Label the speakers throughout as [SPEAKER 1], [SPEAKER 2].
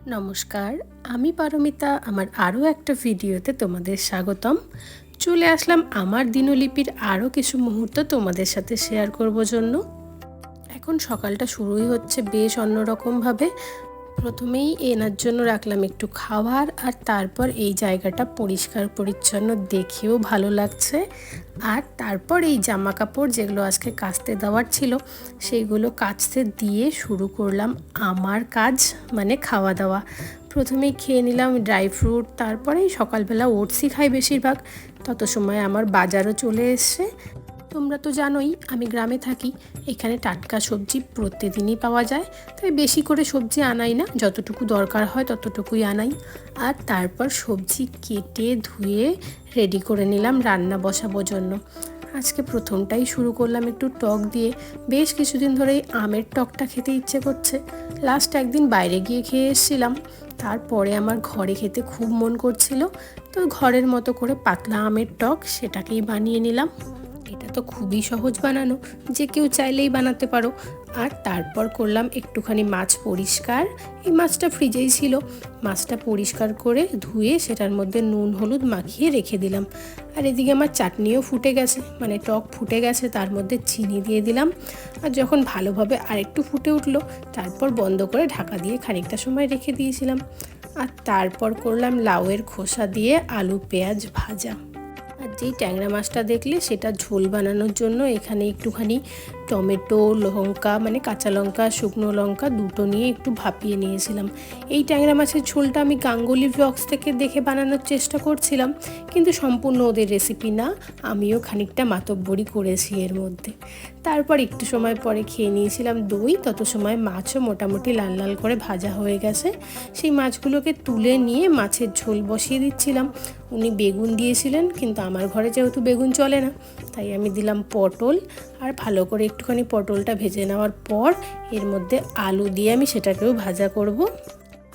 [SPEAKER 1] নমস্কার, আমি পারমিতা। আমার আরও একটা ভিডিওতে তোমাদের স্বাগতম। চলে আসলাম আমার দিনলিপির আরও কিছু মুহূর্ত তোমাদের সাথে শেয়ার করব জন্য। এখন সকালটা শুরুই হচ্ছে বেশ অন্যরকমভাবে। প্রথমেই এনার জন্য রাখলাম একটু খাবার, আর তারপর এই জায়গাটা পরিষ্কার পরিচ্ছন্ন দেখেও ভালো লাগছে। আর তারপর এই জামা কাপড় যেগুলো আজকে কাচতে দেওয়ার ছিল সেইগুলো কাচতে দিয়ে শুরু করলাম আমার কাজ, মানে খাওয়া দাওয়া। প্রথমেই খেয়ে নিলাম ড্রাই ফ্রুট, তারপরে সকালবেলা ওটসই খাই বেশিরভাগ। তত সময় আমার বাজারও চলে এসছে। তোমরা তো জানোই আমি গ্রামে থাকি, এখানে টাটকা সবজি প্রতিদিনই পাওয়া যায়, তাই বেশি করে সবজি আনাই না, যতটুকু দরকার হয় ততটুকুই আনাই। আর তারপর সবজি কেটে ধুয়ে রেডি করে নিলাম রান্না বসাবোর জন্য। আজকে প্রথমটাই শুরু করলাম একটু টক দিয়ে। বেশ কিছুদিন ধরেই আমের টকটা খেতে ইচ্ছে করছে। লাস্ট একদিন বাইরে গিয়ে খেয়ে এসেছিলাম, তারপরে আমার ঘরে খেতে খুব মন করছিল, তো ঘরের মতো করে পাতলা আমের টক সেটাকেই বানিয়ে নিলাম। এটা তো খুবই সহজ বানানো, যে কেউ চাইলেই বানাতে পারো। আর তারপর করলাম একটুখানি মাছ পরিষ্কার। এই মাছটা ফ্রিজেই ছিল, মাছটা পরিষ্কার করে ধুয়ে সেটার মধ্যে নুন হলুদ মাখিয়ে রেখে দিলাম। আর এদিকে আমার চাটনিও ফুটে গেছে, মানে টক ফুটে গেছে, তার মধ্যে চিনি দিয়ে দিলাম। আর যখন ভালোভাবে আরেকটু ফুটে উঠলো, তারপর বন্ধ করে ঢাকা দিয়ে খানিকটা সময় রেখে দিয়েছিলাম। আর তারপর করলাম লাউয়ের খোসা দিয়ে আলু পেঁয়াজ ভাজা। আর যেই ট্যাংরা মাছটা দেখলে সেটা ঝোল বানানোর জন্য এখানে একটুখানি টমেটো, লঙ্কা, মানে কাঁচা লঙ্কা, শুকনো লঙ্কা দুটো নিয়ে একটু ভাপিয়ে নিয়েছিলাম। এই ট্যাংরা মাছের ঝোলটা আমি গাঙ্গুলি ব্লগস থেকে দেখে বানানোর চেষ্টা করছিলাম, কিন্তু সম্পূর্ণ ওদের রেসিপি না, আমিও খানিকটা মাতব্বরি করেছি এর মধ্যে। তারপর একটু সময় পরে খেয়ে নিয়েছিলাম দই, তত সময় মাছও মোটামুটি লাল লাল করে ভাজা হয়ে গেছে। সেই মাছগুলোকে তুলে নিয়ে মাছের ঝোল বসিয়ে দিচ্ছিলাম। উনি বেগুন দিয়েছিলেন, কিন্তু আমার ঘরে যেহেতু বেগুন চলে না, তাই আমি দিলাম পটল। আর ভালো করে একটুখানি পটলটা ভেজে নেওয়ার পর এর মধ্যে আলু দিয়ে আমি সেটাকেও ভাজা করব।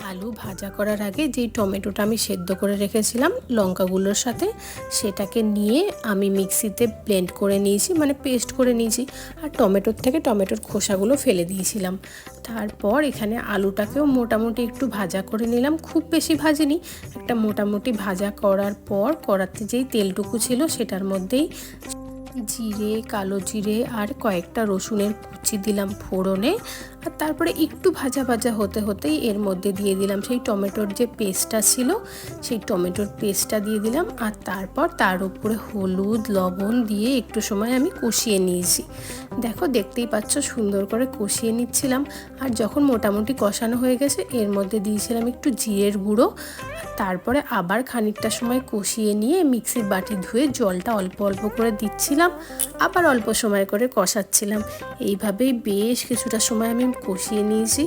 [SPEAKER 1] আলু ভাজা করার আগে যেই টমেটোটা আমি সেদ্ধ করে রেখেছিলাম লঙ্কাগুলোর সাথে, সেটাকে নিয়ে আমি মিক্সিতে ব্লেন্ড করে নিয়েছি, মানে পেস্ট করে নিয়েছি। আর টমেটোর থেকে টমেটোর খোসাগুলো ফেলে দিয়েছিলাম। তারপর এখানে আলুটাকেও মোটামুটি একটু ভাজা করে নিলাম, খুব বেশি ভাজিনি, একটা মোটামুটি ভাজা করার পর কড়াতে যেই তেলটুকু ছিল সেটার মধ্যেই জিরে, কালো জিরে আর কয়েকটা রসুনের কুচি দিলাম ফোড়নে। আর তারপরে একটু ভাজা ভাজা হতে হতেই এর মধ্যে দিয়ে দিলাম সেই টমেটোর যে পেস্টটা ছিল, সেই টমেটোর পেস্টটা দিয়ে দিলাম। আর তারপর তার উপরে হলুদ লবণ দিয়ে একটু সময় আমি কষিয়ে নিয়েছি। দেখো, দেখতেই পাচ্ছ সুন্দর করে কষিয়ে নিচ্ছিলাম। আর যখন মোটামুটি কষানো হয়ে গেছে এর মধ্যে দিয়েছিলাম একটু জিরের গুঁড়ো। তারপরে আবার খানিকটা সময় কষিয়ে নিয়ে মিক্সির বাটি ধুয়ে জলটা অল্প অল্প করে দিচ্ছিলাম, আবার অল্প সময় করে কষাচ্ছিলাম। এইভাবেই বেশ কিছুটা সময় আমি কষিয়ে নিয়েছি।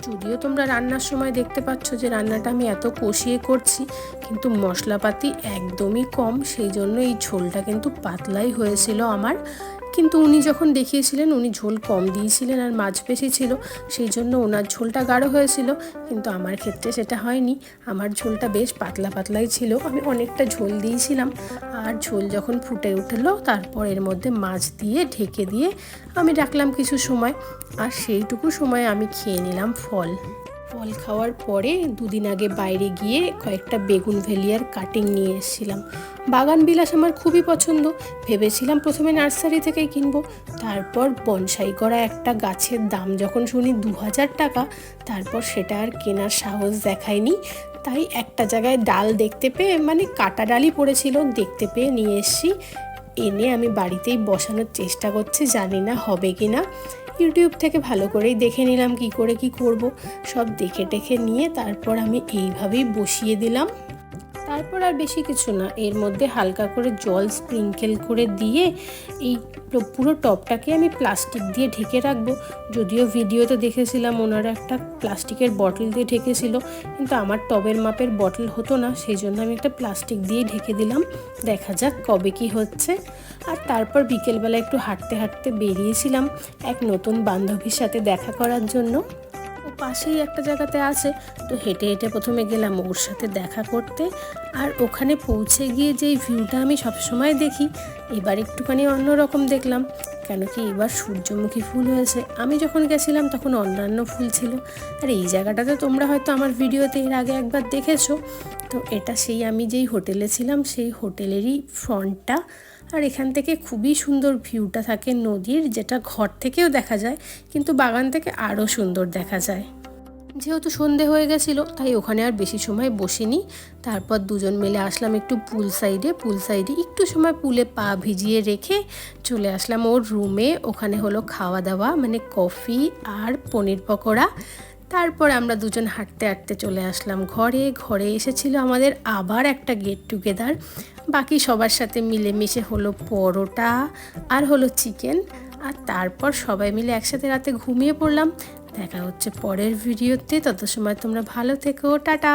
[SPEAKER 1] যদিও তোমরা রান্নার সময় দেখতে পাচ্ছ যে রান্নাটা আমি এত কষিয়ে করছি, কিন্তু মশলাপাতি একদমই কম, সেই জন্য এই ঝোলটা কিন্তু পাতলাই হয়েছিল আমার। কিন্তু উনি যখন দেখিয়েছিলেন উনি ঝোল কম দিয়েছিলেন আর মাছ বেশি ছিল, সেই জন্য ওনার ঝোলটা গাঢ় হয়েছিল। কিন্তু আমার ক্ষেত্রে সেটা হয়নি, আমার ঝোলটা বেশ পাতলা পাতলাই ছিল, আমি অনেকটা ঝোল দিয়েছিলাম। আর ঝোল যখন ফুটে উঠলো তারপর এর মধ্যে মাছ দিয়ে ঢেকে দিয়ে আমি রাখলাম কিছু সময়। আর সেইটুকু সময় আমি খেয়ে নিলাম ফল। ফল খাওয়ার পরে দুদিন আগে বাইরে গিয়ে কয়েকটা বেগুন ভেলিয়ার কাটিং নিয়ে এসেছিলাম। বাগান বিলাস আমার খুবই পছন্দ, ভেবেছিলাম প্রথমে নার্সারি থেকেই কিনবো। তারপর বনসাই করা একটা গাছের দাম যখন শুনি 2000 টাকা, তারপর সেটা আর কেনার সাহস দেখায়নি। তাই একটা জায়গায় ডাল দেখতে পেয়ে, মানে কাটা ডালই পড়েছিল, দেখতে পেয়ে নিয়ে এসেছি। এনে আমি বাড়িতেই বসানোর চেষ্টা করছি, জানি না হবে কি না। ইউটিউব থেকে ভালো করেই দেখে নিলাম কি করে কি করব, সব দেখে টেখে নিয়ে তারপর আমি এইভাবেই বসিয়ে দিলাম। তারপর আর বেশি কিছু না, এর মধ্যে হালকা করে জল স্প্রিঙ্কেল করে দিয়ে এই পুরো টবটাকে আমি প্লাস্টিক দিয়ে ঢেকে রাখবো। যদিও ভিডিওতে দেখেছিলাম ওনারা একটা প্লাস্টিকের বটল দিয়ে ঢেকেছিল, কিন্তু আমার টবের মাপের বটল হতো না, সেই জন্য আমি একটা প্লাস্টিক দিয়ে ঢেকে দিলাম। দেখা যাক কবে কি হচ্ছে। আর তারপর বিকেলবেলা একটু হাঁটতে হাঁটতে বেরিয়েছিলাম এক নতুন বান্ধবীর সাথে দেখা করার জন্য। পাশেই একটা জায়গাতে আছে। তো হেঁটে হেঁটে প্রথমে গেলাম ওর সাথে দেখা করতে। আর ওখানে পৌঁছে গিয়ে যেই ভিউটা আমি সবসময় দেখি, এবার একটুখানি অন্যরকম দেখলাম। কেন কি এবার সূর্যমুখী ফুল হয়েছে, আমি যখন গেছিলাম তখন অন্যান্য ফুল ছিল। আর এই জায়গাটাতে তোমরা হয়তো আমার ভিডিওতে এর আগে একবার দেখেছো। তো এটা সেই আমি যেই হোটেলে ছিলাম সেই হোটেলেরই ফ্রন্টটা। আর এখান থেকে খুবই সুন্দর ভিউটা থাকে নদীর, যেটা ঘর থেকেও দেখা যায়, কিন্তু বাগান থেকে আরও সুন্দর দেখা যায়। যেহেতু সন্ধে হয়ে গেছিলো তাই ওখানে আর বেশি সময় বসিনি। তারপর দুজন মিলে আসলাম একটু পুল সাইডে একটু সময় পুলে পা ভিজিয়ে রেখে চলে আসলাম ওর রুমে। ওখানে হলো খাওয়া দাওয়া, মানে কফি আর পনির পকোড়া। তারপর আমরা দুজন হাঁটতে হাঁটতে চলে আসলাম ঘরে এসেছিল আমাদের আবার একটা গেট টুগেদার। বাকি সবার সাথে মিলেমিশে হলো পরোটা আর হলো চিকেন। আর তারপর সবাই মিলে একসাথে রাতে ঘুমিয়ে পড়লাম। দেখা হচ্ছে পরের ভিডিওতে, তত সময় তোমরা ভালো থেকো, টাটা।